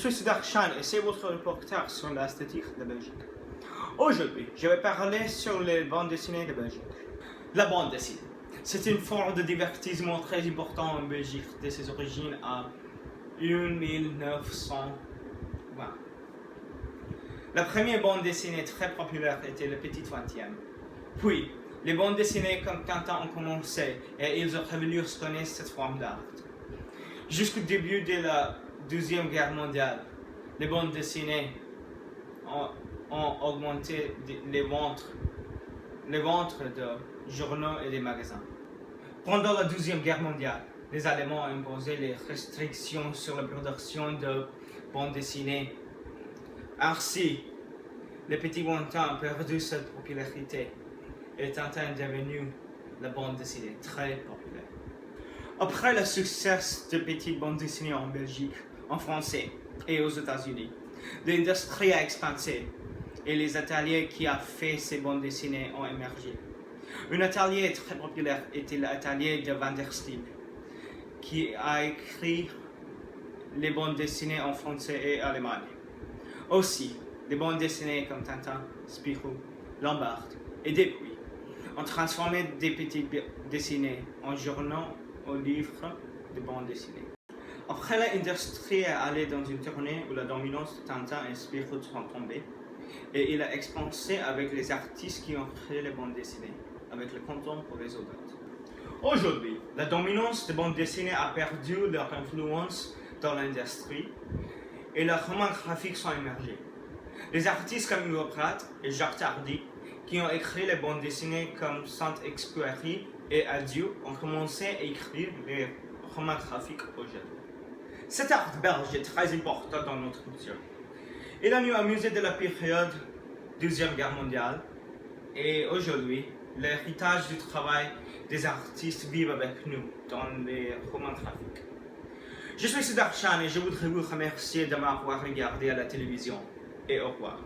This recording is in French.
suis Sudarshan et c'est votre reporter sur l'esthétique de Belgique. Aujourd'hui, je vais parler sur les bandes dessinées de Belgique. La bande dessinée, c'est une forme de divertissement très important en Belgique dès ses origines à 1920. La première bande dessinée très populaire était le Petit 20e. Puis, les bandes dessinées comme Tintin ont commencé et ils ont révolutionné cette forme d'art. Jusqu'au début de la Deuxième Guerre mondiale, les bandes dessinées ont augmenté les ventes de journaux et des magasins. Pendant la Deuxième Guerre mondiale, les Allemands ont imposé les restrictions sur la production de bandes dessinées. Ainsi, le Petit Tintin a perdu sa popularité et Tintin est devenu la bande dessinée très populaire. Après le succès de petites bandes dessinées en Belgique, en français et aux États-Unis, l'industrie a expandé et les ateliers qui ont fait ces bandes dessinées ont émergé. Un atelier très populaire était l'atelier de Van der Steen, qui a écrit les bandes dessinées en français et allemand. Aussi, des bandes dessinées comme Tintin, Spirou, Lombard et Depuis ont transformé des petites dessinées en journaux aux livres de bandes dessinées. Après l'industrie est allée dans une tournée où la dominance de Tintin et Spirou sont tombées, et il a expansé avec les artistes qui ont créé les bandes dessinées, avec le canton pour les adultes. Aujourd'hui, la dominance des bandes dessinées a perdu leur influence dans l'industrie et leurs romans graphiques sont émergés. Les artistes comme Hugo Pratt et Jacques Tardy, qui ont écrit les bandes dessinées comme Saint-Exupéry et Adieu, ont commencé à écrire les romans graphiques aujourd'hui. Cet art belge est très important dans notre culture. Il a nous amusé de la période Deuxième Guerre mondiale et aujourd'hui, l'héritage du travail des artistes vit avec nous dans les romans graphiques. Je suis Sudarshan et je voudrais vous remercier de m'avoir regardé à la télévision et au revoir.